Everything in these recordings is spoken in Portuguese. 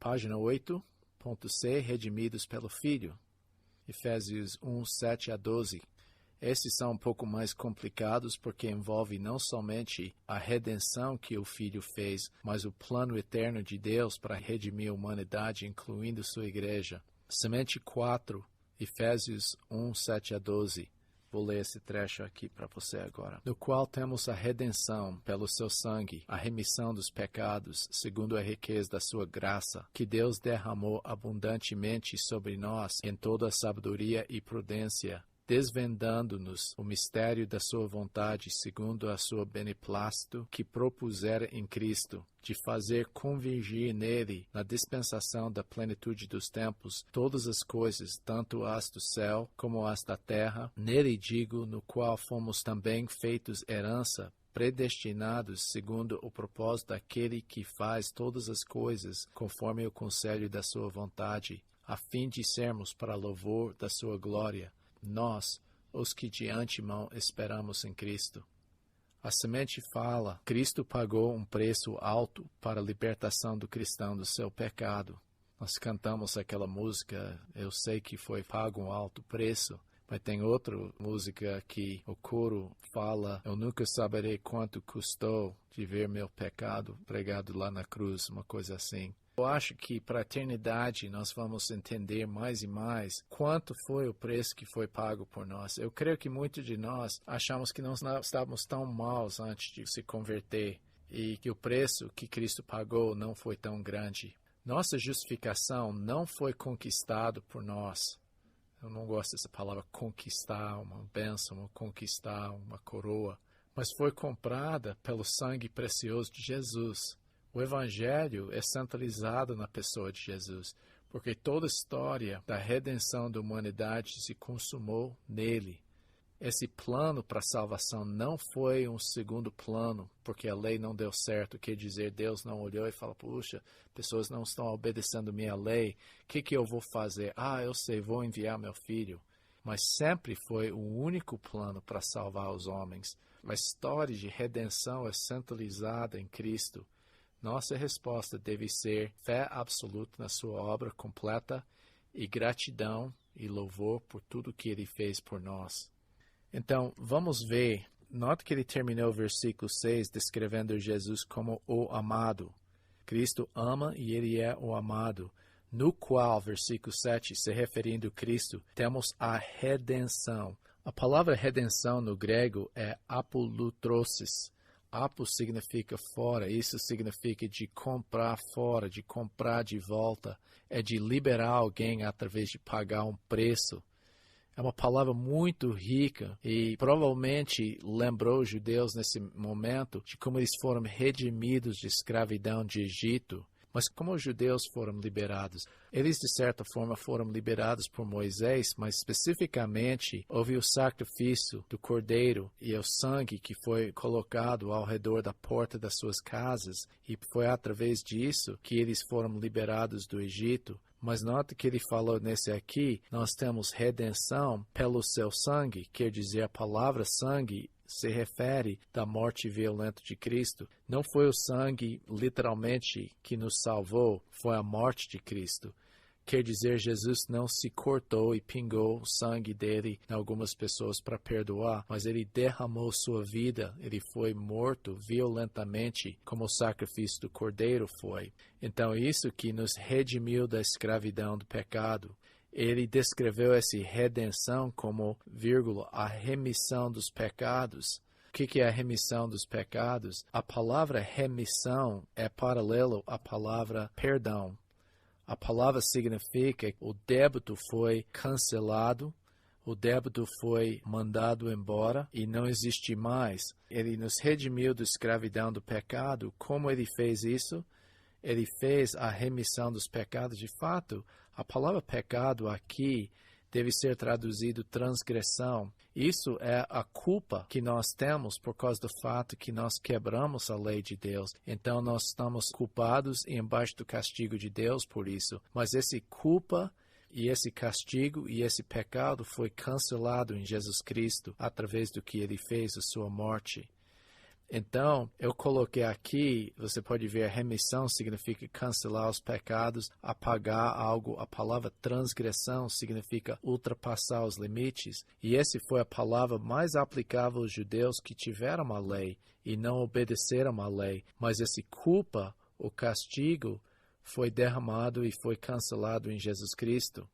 página 8.c, redimidos pelo Filho. Efésios 1, 7 a 12. Esses são um pouco mais complicados porque envolve não somente a redenção que o Filho fez, mas o plano eterno de Deus para redimir a humanidade, incluindo sua igreja. Semente 4, Efésios 1, 7 a 12. Vou ler esse trecho aqui para você agora. No qual temos a redenção pelo seu sangue, a remissão dos pecados, segundo a riqueza da sua graça, que Deus derramou abundantemente sobre nós em toda a sabedoria e prudência, desvendando-nos o mistério da sua vontade, segundo a sua beneplácito, que propusera em Cristo, de fazer convergir nele, na dispensação da plenitude dos tempos, todas as coisas, tanto as do céu como as da terra, nele digo, no qual fomos também feitos herança, predestinados segundo o propósito daquele que faz todas as coisas, conforme o conselho da sua vontade, a fim de sermos para louvor da sua glória, nós, os que de antemão esperamos em Cristo. A semente fala, Cristo pagou um preço alto para a libertação do cristão do seu pecado. Nós cantamos aquela música, eu sei que foi pago um alto preço, mas tem outra música que o coro fala, eu nunca saberei quanto custou de ver meu pecado pregado lá na cruz, uma coisa assim. Eu acho que para a eternidade nós vamos entender mais e mais quanto foi o preço que foi pago por nós. Eu creio que muitos de nós achamos que nós não estávamos tão maus antes de se converter e que o preço que Cristo pagou não foi tão grande. Nossa justificação não foi conquistado por nós. Eu não gosto dessa palavra conquistar, uma bênção, conquistar uma coroa, mas foi comprada pelo sangue precioso de Jesus. O Evangelho é centralizado na pessoa de Jesus, porque toda a história da redenção da humanidade se consumou nele. Esse plano para a salvação não foi um segundo plano, porque a lei não deu certo. Quer dizer, Deus não olhou e falou, puxa, pessoas não estão obedecendo minha lei, o que eu vou fazer? Eu sei, vou enviar meu filho. Mas sempre foi o único plano para salvar os homens. A história de redenção é centralizada em Cristo. Nossa resposta deve ser fé absoluta na sua obra completa e gratidão e louvor por tudo que ele fez por nós. Então, vamos ver. Note que ele terminou o versículo 6 descrevendo Jesus como o amado. Cristo ama e ele é o amado, no qual, versículo 7, se referindo a Cristo, temos a redenção. A palavra redenção no grego é apolutrosis. Apo significa fora, isso significa de comprar fora, de comprar de volta, é de liberar alguém através de pagar um preço. É uma palavra muito rica e provavelmente lembrou os judeus nesse momento de como eles foram redimidos de escravidão de Egito. Mas como os judeus foram liberados? Eles, de certa forma, foram liberados por Moisés, mas especificamente houve o sacrifício do cordeiro e o sangue que foi colocado ao redor da porta das suas casas. E foi através disso que eles foram liberados do Egito. Mas nota que ele falou nesse aqui, nós temos redenção pelo seu sangue, quer dizer, a palavra sangue se refere da morte violenta de Cristo. Não foi o sangue, literalmente, que nos salvou, foi a morte de Cristo. Quer dizer, Jesus não se cortou e pingou o sangue dele em algumas pessoas para perdoar, mas ele derramou sua vida, ele foi morto violentamente, como o sacrifício do cordeiro foi. Então, isso que nos redimiu da escravidão do pecado. Ele descreveu essa redenção como, a remissão dos pecados. O que é a remissão dos pecados? A palavra remissão é paralelo à palavra perdão. A palavra significa que o débito foi cancelado, o débito foi mandado embora e não existe mais. Ele nos redimiu da escravidão do pecado. Como ele fez isso? Ele fez a remissão dos pecados. De fato, a palavra pecado aqui deve ser traduzido transgressão. Isso é a culpa que nós temos por causa do fato que nós quebramos a lei de Deus. Então nós estamos culpados e embaixo do castigo de Deus por isso. Mas essa culpa e esse castigo e esse pecado foi cancelado em Jesus Cristo através do que ele fez, a sua morte. Então, eu coloquei aqui, você pode ver, remissão significa cancelar os pecados, apagar algo. A palavra transgressão significa ultrapassar os limites. E essa foi a palavra mais aplicável aos judeus que tiveram a lei e não obedeceram à lei. Mas essa culpa, o castigo, foi derramado e foi cancelado em Jesus Cristo.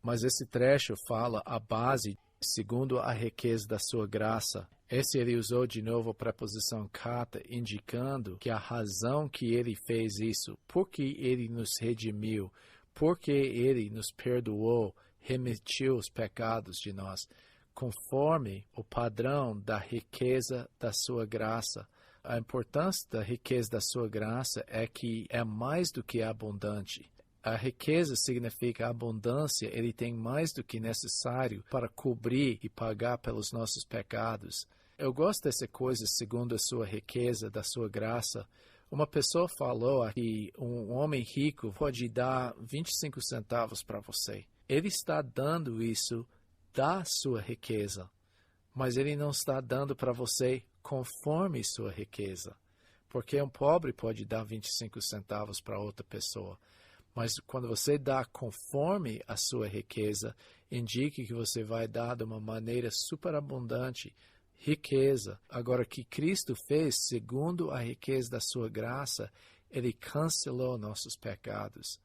Mas esse trecho fala a base, segundo a riqueza da sua graça. Esse ele usou de novo a preposição kata, indicando que a razão que ele fez isso, porque ele nos redimiu, porque ele nos perdoou, remitiu os pecados de nós, conforme o padrão da riqueza da sua graça. A importância da riqueza da sua graça é que é mais do que abundante. A riqueza significa abundância, ele tem mais do que necessário para cobrir e pagar pelos nossos pecados. Eu gosto dessa coisa segundo a sua riqueza, da sua graça. Uma pessoa falou que um homem rico pode dar 25 centavos para você. Ele está dando isso da sua riqueza, mas ele não está dando para você conforme sua riqueza. Porque um pobre pode dar 25 centavos para outra pessoa. Mas quando você dá conforme a sua riqueza, indica que você vai dar de uma maneira superabundante, riqueza. Agora, que Cristo fez, segundo a riqueza da sua graça, ele cancelou nossos pecados.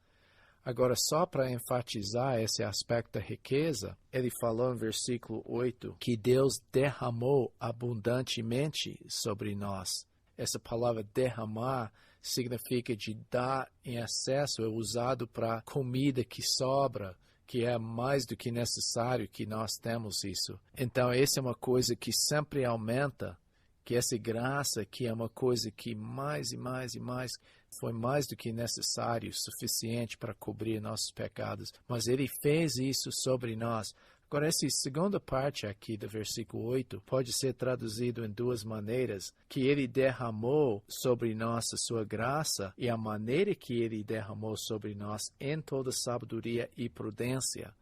Agora, só para enfatizar esse aspecto da riqueza, ele falou em versículo 8 que Deus derramou abundantemente sobre nós. Essa palavra derramar significa de dar em excesso, é usado para comida que sobra, que é mais do que necessário que nós temos isso. Então, essa é uma coisa que sempre aumenta, que essa graça que é uma coisa que mais e mais e mais foi mais do que necessário, suficiente para cobrir nossos pecados. Mas ele fez isso sobre nós. Agora, essa segunda parte aqui do versículo 8 pode ser traduzido em duas maneiras, que ele derramou sobre nós a sua graça e a maneira que ele derramou sobre nós em toda sabedoria e prudência.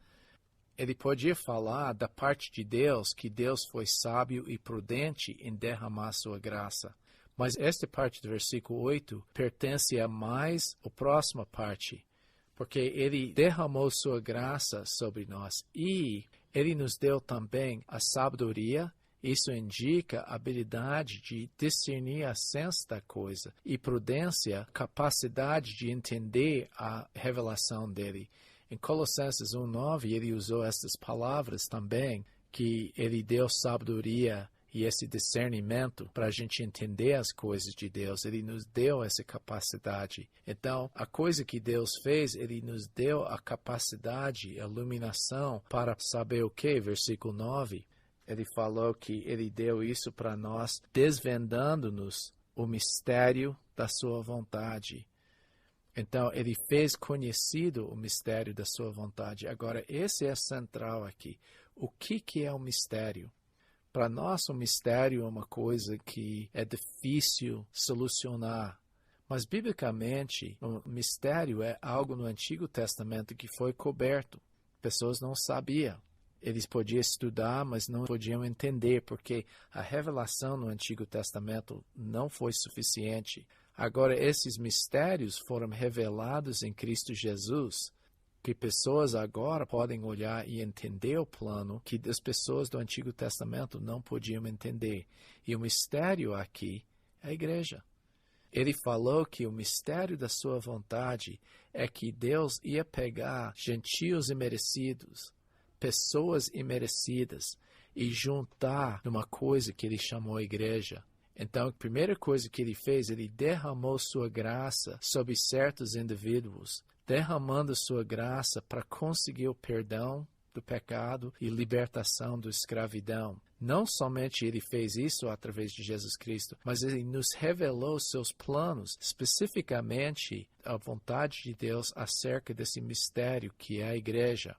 Ele podia falar da parte de Deus, que Deus foi sábio e prudente em derramar sua graça. Mas esta parte do versículo 8 pertence a mais a próxima parte, porque ele derramou sua graça sobre nós e ele nos deu também a sabedoria. Isso indica a habilidade de discernir a essência da coisa e prudência, capacidade de entender a revelação dele. Em Colossenses 1:9, ele usou essas palavras também, que ele deu sabedoria e esse discernimento para a gente entender as coisas de Deus. Ele nos deu essa capacidade. Então, a coisa que Deus fez, ele nos deu a capacidade, a iluminação para saber o que? Versículo 9, ele falou que ele deu isso para nós, desvendando-nos o mistério da sua vontade. Então, ele fez conhecido o mistério da sua vontade. Agora, esse é central aqui. O que é o mistério? Para nós, o mistério é uma coisa que é difícil solucionar. Mas, biblicamente, o mistério é algo no Antigo Testamento que foi coberto. Pessoas não sabiam. Eles podiam estudar, mas não podiam entender, porque a revelação no Antigo Testamento não foi suficiente. Agora, esses mistérios foram revelados em Cristo Jesus, que pessoas agora podem olhar e entender o plano que as pessoas do Antigo Testamento não podiam entender. E o mistério aqui é a igreja. Ele falou que o mistério da sua vontade é que Deus ia pegar gentios imerecidos, pessoas imerecidas, e juntar numa coisa que ele chamou a igreja. Então, a primeira coisa que ele fez, ele derramou sua graça sobre certos indivíduos, derramando sua graça para conseguir o perdão do pecado e libertação da escravidão. Não somente ele fez isso através de Jesus Cristo, mas ele nos revelou seus planos, especificamente a vontade de Deus acerca desse mistério que é a igreja.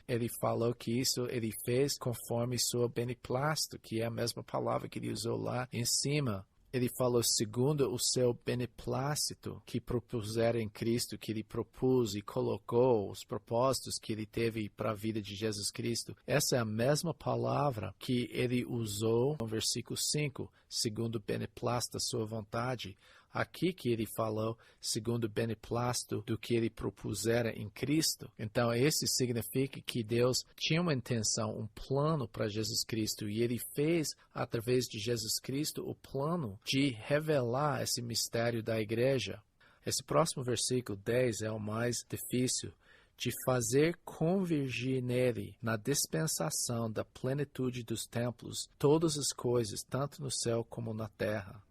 Ele falou que isso ele fez conforme sua beneplácito, que é a mesma palavra que ele usou lá em cima. Ele falou segundo o seu beneplácito que propusera em Cristo, que ele propôs e colocou os propósitos que ele teve para a vida de Jesus Cristo. Essa é a mesma palavra que ele usou no versículo 5, segundo o beneplácito da sua vontade. Aqui que ele falou segundo o beneplácito do que ele propusera em Cristo. Então, isso significa que Deus tinha uma intenção, um plano para Jesus Cristo, e ele fez, através de Jesus Cristo, o plano de revelar esse mistério da igreja. Esse próximo versículo 10 é o mais difícil, de fazer convergir nele, na dispensação da plenitude dos templos, todas as coisas, tanto no céu como na terra.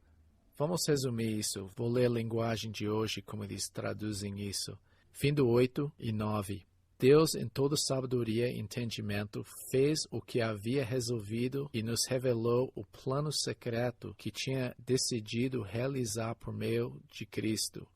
Vamos resumir isso. Vou ler a linguagem de hoje, como eles traduzem isso. Fim do 8 e 9. Deus, em toda sabedoria e entendimento, fez o que havia resolvido e nos revelou o plano secreto que tinha decidido realizar por meio de Cristo.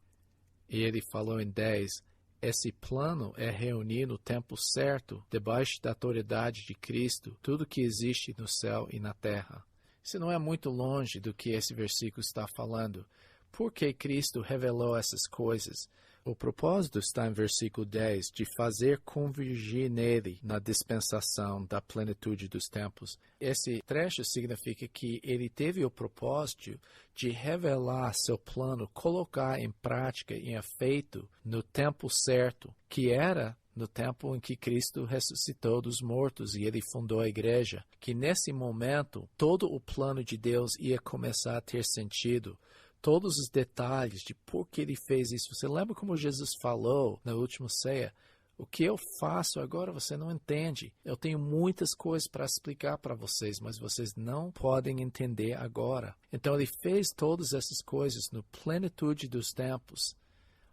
E ele falou em 10, esse plano é reunir no tempo certo, debaixo da autoridade de Cristo, tudo que existe no céu e na terra. Isso não é muito longe do que esse versículo está falando. Por que Cristo revelou essas coisas? O propósito está em versículo 10, de fazer convergir nele na dispensação da plenitude dos tempos. Esse trecho significa que ele teve o propósito de revelar seu plano, colocar em prática, em efeito, no tempo certo, que era no tempo em que Cristo ressuscitou dos mortos e ele fundou a igreja, que nesse momento todo o plano de Deus ia começar a ter sentido, todos os detalhes de por que ele fez isso. Você lembra como Jesus falou na última ceia? O que eu faço agora você não entende. Eu tenho muitas coisas para explicar para vocês, mas vocês não podem entender agora. Então ele fez todas essas coisas no plenitude dos tempos,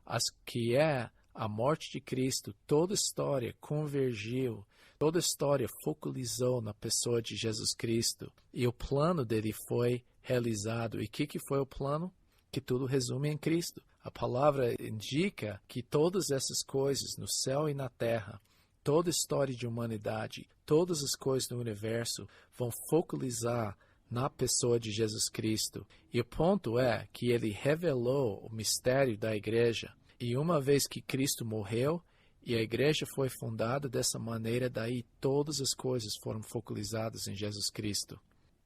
as que é a morte de Cristo. Toda a história convergiu, toda a história focalizou na pessoa de Jesus Cristo. E o plano dele foi realizado. E o que foi o plano? Que tudo resume em Cristo. A palavra indica que todas essas coisas no céu e na terra, toda a história de humanidade, todas as coisas do universo vão focalizar na pessoa de Jesus Cristo. E o ponto é que ele revelou o mistério da igreja. E uma vez que Cristo morreu e a igreja foi fundada dessa maneira, daí todas as coisas foram focalizadas em Jesus Cristo.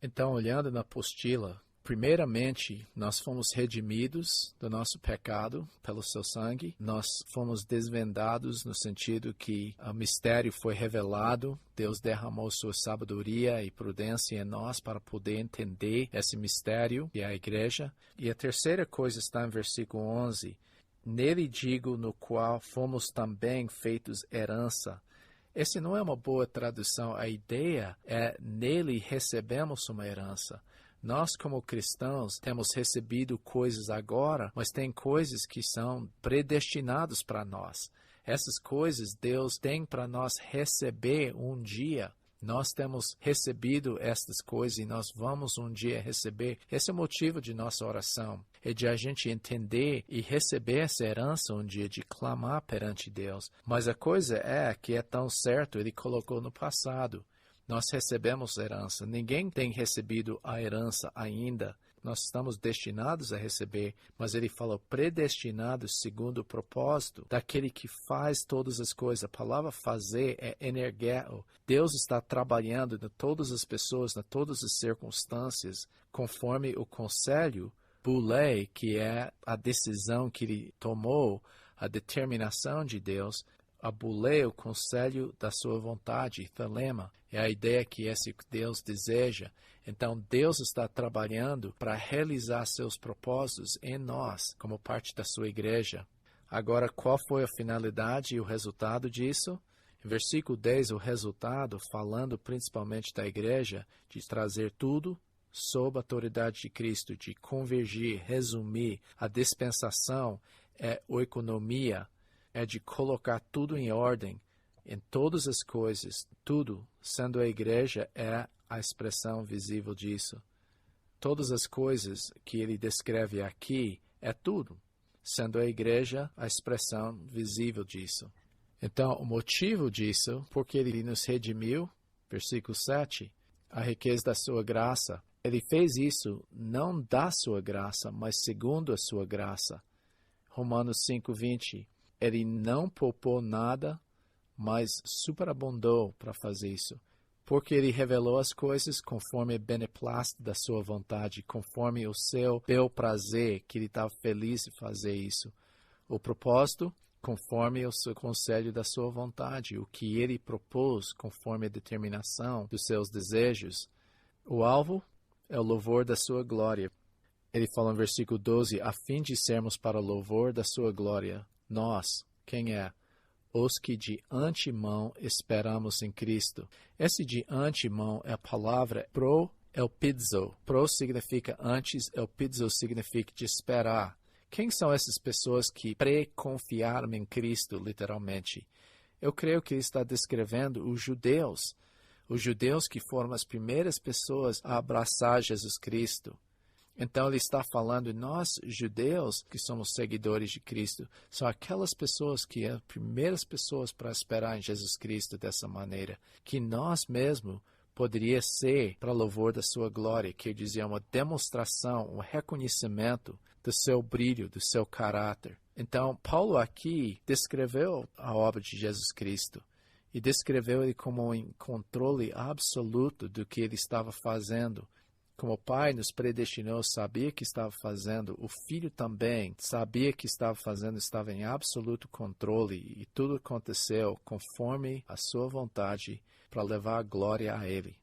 Então, olhando na apostila, primeiramente, nós fomos redimidos do nosso pecado pelo seu sangue. Nós fomos desvendados no sentido que o mistério foi revelado. Deus derramou sua sabedoria e prudência em nós para poder entender esse mistério, que é a igreja. E a terceira coisa está em versículo 11. Nele digo, no qual fomos também feitos herança. Essa não é uma boa tradução. A ideia é, nele recebemos uma herança. Nós, como cristãos, temos recebido coisas agora, mas tem coisas que são predestinadas para nós. Essas coisas Deus tem para nós receber um dia. Nós temos recebido estas coisas e nós vamos um dia receber. Esse é o motivo de nossa oração. É de a gente entender e receber essa herança um dia, de clamar perante Deus. Mas a coisa é que é tão certo, ele colocou no passado. Nós recebemos herança. Ninguém tem recebido a herança ainda. Nós estamos destinados a receber, mas ele falou predestinados segundo o propósito daquele que faz todas as coisas. A palavra fazer é energeo. Deus está trabalhando em todas as pessoas, em todas as circunstâncias, conforme o conselho, bulei, que é a decisão que ele tomou, a determinação de Deus, a bulei, o conselho da sua vontade, thelema, é a ideia que esse Deus deseja. Então, Deus está trabalhando para realizar seus propósitos em nós, como parte da sua igreja. Agora, qual foi a finalidade e o resultado disso? Em versículo 10, o resultado, falando principalmente da igreja, de trazer tudo sob a autoridade de Cristo, de convergir, resumir. A dispensação é oikonomia, é de colocar tudo em ordem, em todas as coisas, tudo, sendo a igreja, é a expressão visível disso. Todas as coisas que ele descreve aqui é tudo, sendo a igreja a expressão visível disso. Então, o motivo disso, porque ele nos redimiu, versículo 7, a riqueza da sua graça, Ele fez isso não da sua graça, mas segundo a sua graça. Romanos 5:20. Ele não poupou nada, mas superabundou para fazer isso. Porque ele revelou as coisas conforme o beneplácito da sua vontade, conforme o seu bel prazer, que ele estava feliz de fazer isso. O propósito, conforme o seu conselho da sua vontade, o que ele propôs, conforme a determinação dos seus desejos. O alvo é o louvor da sua glória. Ele fala no versículo 12, a fim de sermos para o louvor da sua glória. Nós, quem é? Os que de antemão esperamos em Cristo. Esse de antemão é a palavra elpizo. Pro significa antes, elpizo significa de esperar. Quem são essas pessoas que pré-confiaram em Cristo, literalmente? Eu creio que ele está descrevendo os judeus. Os judeus que foram as primeiras pessoas a abraçar Jesus Cristo. Então ele está falando, nós judeus que somos seguidores de Cristo, são aquelas pessoas que são as primeiras pessoas para esperar em Jesus Cristo dessa maneira, que nós mesmos poderia ser para louvor da sua glória, quer dizer, uma demonstração, um reconhecimento do seu brilho, do seu caráter. Então, Paulo aqui descreveu a obra de Jesus Cristo e descreveu ele como um controle absoluto do que ele estava fazendo. Como o Pai nos predestinou, sabia que estava fazendo, o Filho também sabia que estava fazendo, estava em absoluto controle e tudo aconteceu conforme a sua vontade para levar a glória a Ele.